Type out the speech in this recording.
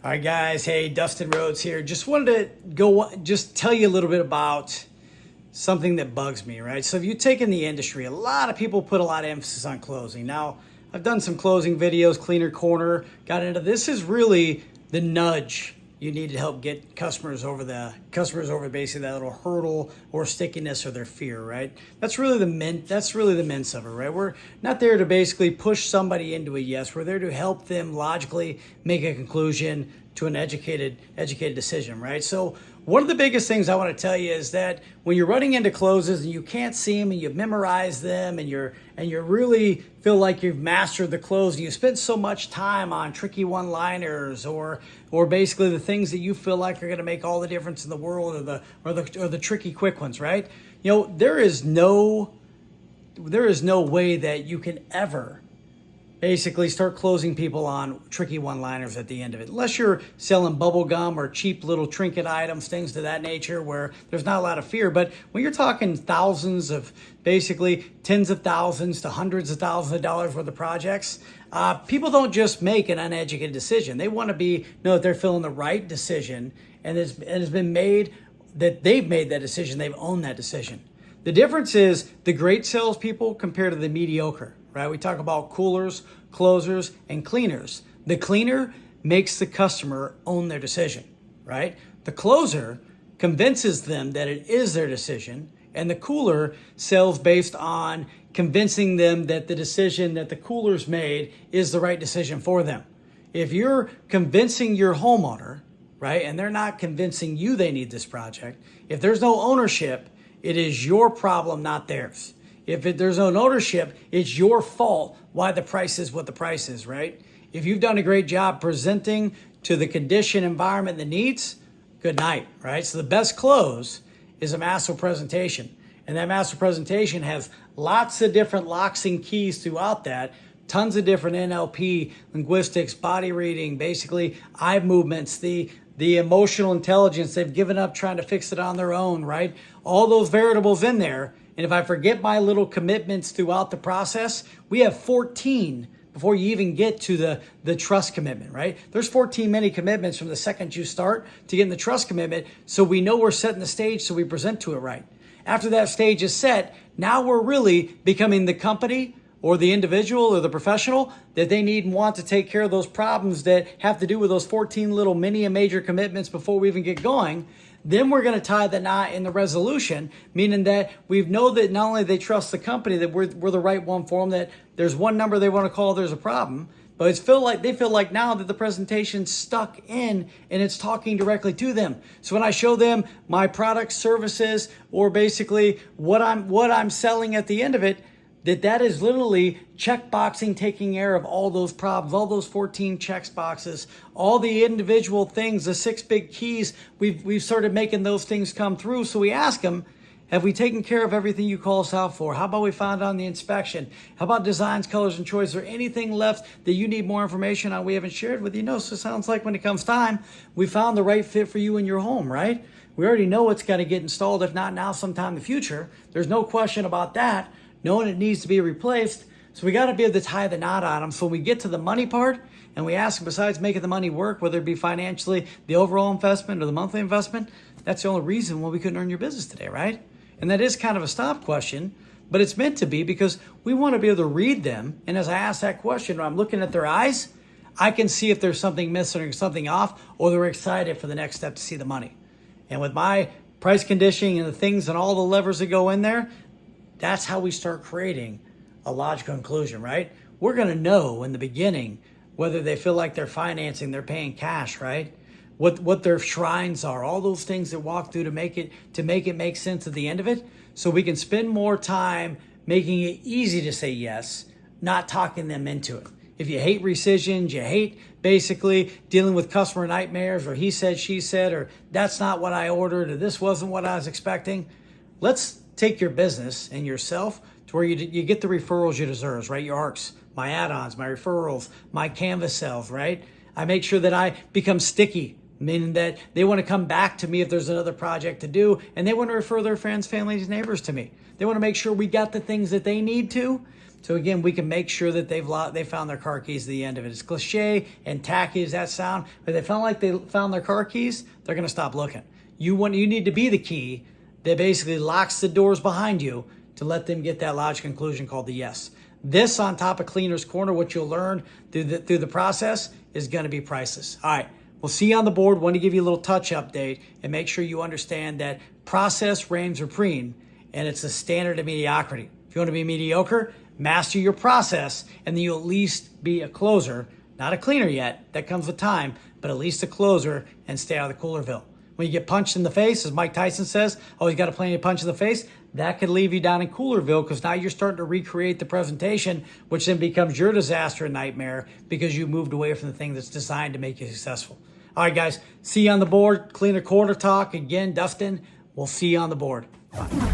All right, guys. Hey, Dustin Rhodes here. Just wanted to just tell you a little bit about something that bugs me, right? So if you take in the industry, a lot of people put a lot of emphasis on closing. Now, I've done some closing videos, Cleaner Corner, got into this is really the nudge you need to help get customers over basically that little hurdle or stickiness or their fear, right? That's really the mince of it, right? We're not there to basically push somebody into a yes. We're there to help them logically make a conclusion to an educated decision, right? So one of the biggest things I want to tell you is that when you're running into closes and you can't see them and you've memorized them and you really feel like you've mastered the close and you spent so much time on tricky one-liners or basically the things that you feel like are going to make all the difference in the world or the tricky quick ones, right? You know, there is no way that you can ever basically start closing people on tricky one-liners at the end of it. Unless you're selling bubble gum or cheap little trinket items, things to that nature where there's not a lot of fear. But when you're talking thousands of, basically tens of thousands to hundreds of thousands of dollars worth of projects, people don't just make an uneducated decision. They want to know that they're feeling the right decision and it's been made, that they've made that decision, they've owned that decision. The difference is the great salespeople compared to the mediocre, right? We talk about coolers, closers, and cleaners. The cleaner makes the customer own their decision, right? The closer convinces them that it is their decision, and the cooler sells based on convincing them that the decision that the cooler's made is the right decision for them. If you're convincing your homeowner, right, and they're not convincing you they need this project, if there's no ownership, it is your problem, not theirs. If there's no ownership, it's your fault why the price is what the price is, right? If you've done a great job presenting to the condition, environment, the needs, good night, right? So the best close is a master presentation. And that master presentation has lots of different locks and keys throughout that, tons of different NLP, linguistics, body reading, basically eye movements, the emotional intelligence they've given up trying to fix it on their own, right? All those variables in there. And if I forget my little commitments throughout the process, we have 14 before you even get to the trust commitment, right? There's 14 mini commitments from the second you start to get in the trust commitment. So we know we're setting the stage so we present to it right. After that stage is set, now we're really becoming the company or the individual or the professional that they need and want to take care of those problems that have to do with those 14 little mini and major commitments before we even get going. Then we're going to tie the knot in the resolution, meaning that we know that not only they trust the company, that we're the right one for them, that there's one number they want to call, there's a problem, but they feel like now that the presentation's stuck in and it's talking directly to them. So when I show them my products, services, or basically what I'm selling at the end of it, that is literally checkboxing, taking care of all those problems, all those 14 checks boxes, all the individual things, the 6 big keys. We've started making those things come through. So we ask them, have we taken care of everything you call us out for? How about we found on the inspection? How about designs, colors, and choice? Is there anything left that you need more information on we haven't shared with you? No, so it sounds like when it comes time, we found the right fit for you in your home, right? We already know it's got to get installed, if not now, sometime in the future. There's no question about that. Knowing it needs to be replaced. So we got to be able to tie the knot on them. So when we get to the money part and we ask them, besides making the money work, whether it be financially, the overall investment or the monthly investment, that's the only reason why we couldn't earn your business today, right? And that is kind of a stop question, but it's meant to be because we want to be able to read them. And as I ask that question, when I'm looking at their eyes, I can see if there's something missing or something off, or they're excited for the next step to see the money. And with my price conditioning and the things and all the levers that go in there, that's how we start creating a logical conclusion, right? We're going to know in the beginning whether they feel like they're financing, they're paying cash, right? What their shrines are, all those things that walk through to make it make sense at the end of it. So we can spend more time making it easy to say yes, not talking them into it. If you hate rescissions, you hate basically dealing with customer nightmares, or he said, she said, or that's not what I ordered, or this wasn't what I was expecting. Let's take your business and yourself to where you get the referrals you deserve, right? Your ARCs, my add-ons, my referrals, my Canvas sales, right? I make sure that I become sticky, meaning that they want to come back to me if there's another project to do, and they want to refer their friends, families, neighbors to me. They want to make sure we got the things that they need to, So again, we can make sure that they found their car keys at the end of it. As cliche and tacky as that sound, but they felt like they found their car keys, they're going to stop looking. You need to be the key that basically locks the doors behind you to let them get that logical conclusion called the yes. This on top of Cleaner's Corner, what you'll learn through the process is going to be priceless. All right, we'll see you on the board. Want to give you a little touch update and make sure you understand that process reigns supreme, and it's a standard of mediocrity. If you want to be mediocre, master your process, and then you'll at least be a closer, not a cleaner yet. That comes with time, but at least a closer, and stay out of the Coolerville. When you get punched in the face, as Mike Tyson says, always got to plenty of punch in the face, that could leave you down in Coolerville because now you're starting to recreate the presentation, which then becomes your disaster and nightmare because you moved away from the thing that's designed to make you successful. All right, guys, see you on the board. Cleaner Corner Talk. Again, Dustin, we'll see you on the board. Bye.